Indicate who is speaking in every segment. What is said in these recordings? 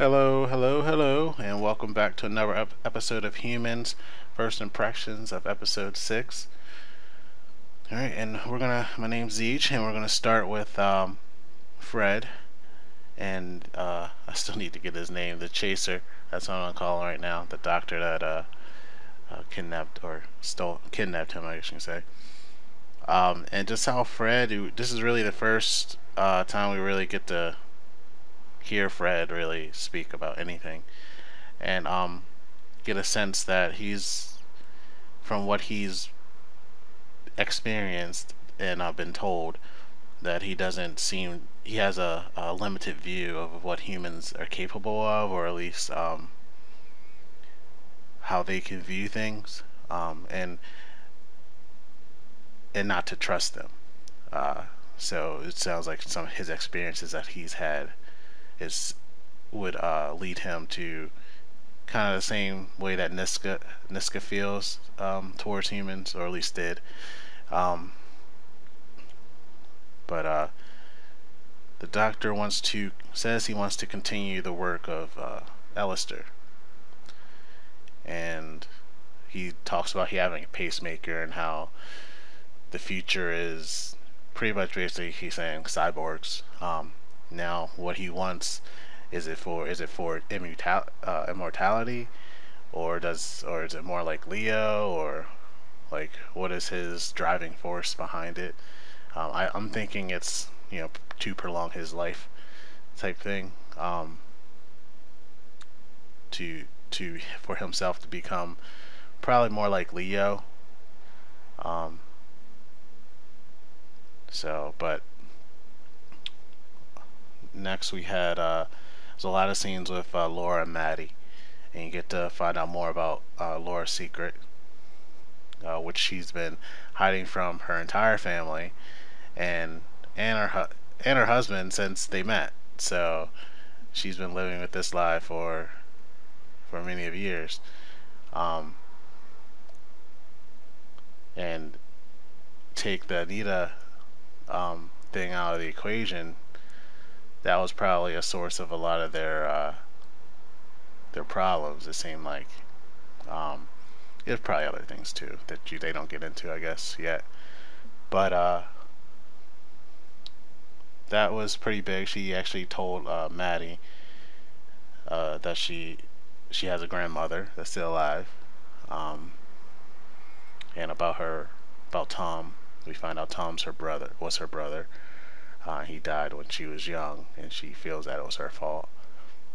Speaker 1: Hello, hello, hello, and welcome back to another episode of Humans First Impressions of episode 6. Alright, and my name's Zeech, and we're gonna start with Fred, and I still need to get his name, the Chaser. That's what I'm gonna call him right now, the doctor that kidnapped him, I should say. And just how this is really the first time we really get to hear Fred really speak about anything. And get a sense that from what he's experienced and been told, that he has a limited view of what humans are capable of, or at least how they can view things, and not to trust them. So it sounds like some of his experiences that he's had is would lead him to kind of the same way that Niska feels towards humans, or at least did. Um, but the doctor says he wants to continue the work of Ellister, and he talks about he having a pacemaker and how the future is pretty much basically he's saying cyborgs. Now, what he wants is it for immortality, or is it more like Leo, or like what is his driving force behind it? I'm thinking it's to prolong his life type thing. To for himself to become probably more like Leo. Um, but next we had there's a lot of scenes with Laura and Maddie, and you get to find out more about Laura's secret, which she's been hiding from her entire family and and her husband since they met. So she's been living with this lie for many of years, um, and take the Anita thing out of the equation. That was probably a source of a lot of their problems. It seemed like um, there's probably other things too that they don't get into, I guess, yet. But that was pretty big. She actually told Maddie that she has a grandmother that's still alive, um, and about Tom. We find out Tom's her brother was her brother. He died when she was young, and she feels that it was her fault,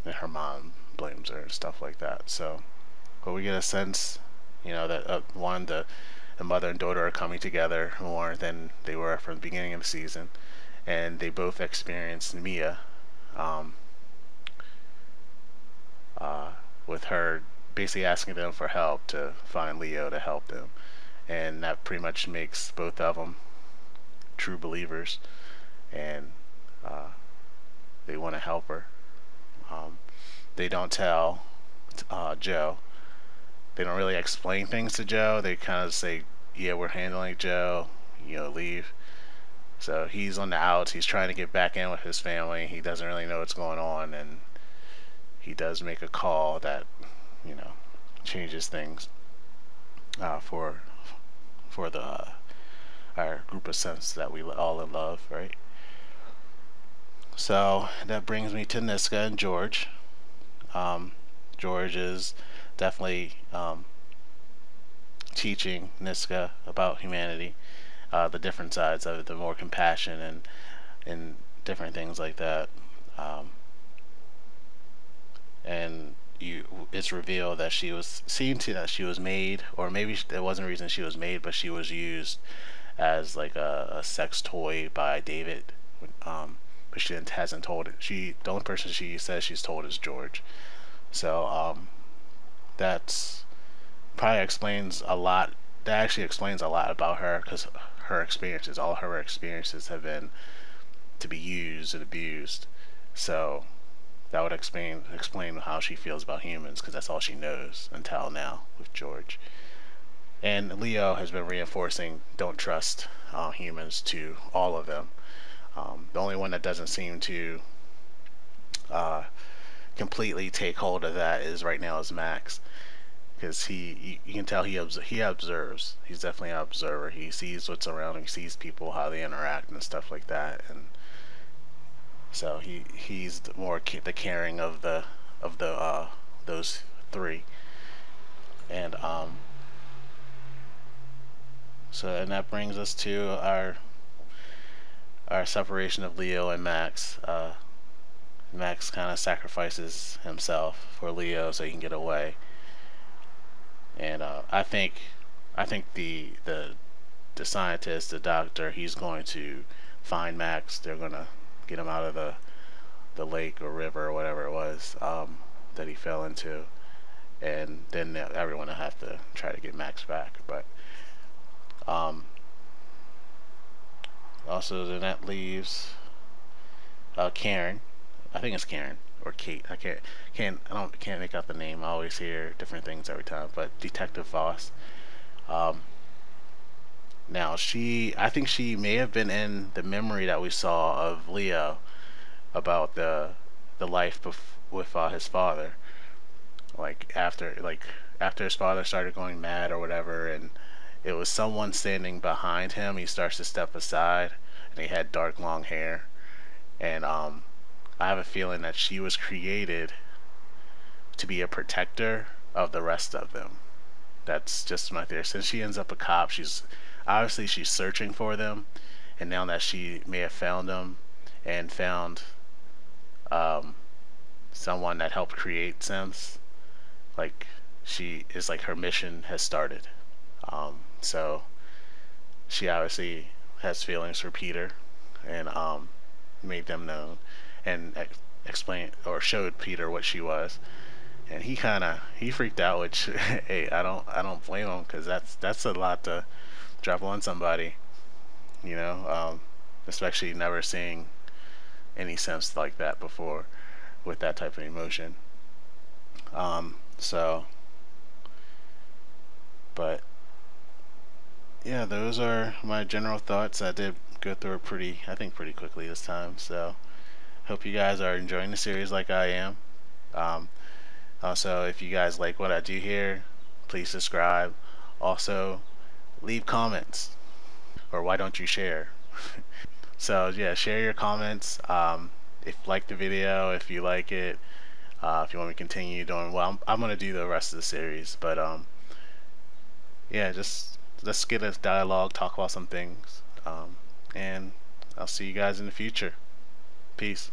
Speaker 1: and her mom blames her and stuff like that. So, but we get a sense, that the mother and daughter are coming together more than they were from the beginning of the season, and they both experienced Mia, um, uh, with her basically asking them for help to find Leo to help them, and that pretty much makes both of them true believers, and uh, they want to help her. Um, they don't tell Joe. They don't really explain things to Joe. They kind of say, "Yeah, we're handling Joe. Leave." So he's on the outs. He's trying to get back in with his family. He doesn't really know what's going on, and he does make a call that you know changes things for the our group of sons that we all in love, right? So that brings me to Niska and George. Um, George is definitely teaching Niska about humanity, the different sides of it, the more compassion and different things like that. Um, and it's revealed that she was made, or maybe it wasn't the reason she was made, but she was used as like a sex toy by David. But she hasn't told it. The only person she says she's told is George. So that's probably explains a lot. That actually explains a lot about her, because all her experiences have been to be used and abused. So that would explain how she feels about humans, because that's all she knows until now with George. And Leo has been reinforcing don't trust humans to all of them. The only one that doesn't seem uh, completely take hold of that is right now is Max, because you can tell he observes. He's definitely an observer. He sees what's around him. He sees people, how they interact and stuff like that. And so he's more the caring of the those three. And so, and that brings us to our separation of Leo and Max. Max kind of sacrifices himself for Leo so he can get away. And I think the scientist, the doctor, he's going to find Max. They're gonna get him out of the lake or river or whatever it was that he fell into, and then everyone will have to try to get Max back. But um, also then that leaves Karen. I think it's Karen or Kate. I can't make out the name. I always hear different things every time. But Detective Voss. Um, Now I think she may have been in the memory that we saw of Leo about the life with his father. After his father started going mad or whatever, and it was someone standing behind him. He starts to step aside, and he had dark long hair. And I have a feeling that she was created to be a protector of the rest of them. That's just my theory. Since she ends up a cop, she's searching for them, and now that she may have found them and found um, someone that helped create Sims, like she is like her mission has started. So she obviously has feelings for Peter, and made them known, and explained or showed Peter what she was, and he freaked out. Which hey, I don't blame him, because that's a lot to drop on somebody, you know, especially never seeing any sense like that before with that type of emotion. So, but yeah, those are my general thoughts. I did go through it I think, pretty quickly this time. So, hope you guys are enjoying the series like I am. Um, Also, if you guys like what I do here, please subscribe. Also, leave comments, or why don't you share? So yeah, share your comments. If you like the video, if you like it, if you want me to continue doing, well, I'm gonna do the rest of the series. But yeah, just let's get a dialogue, talk about some things, and I'll see you guys in the future. Peace.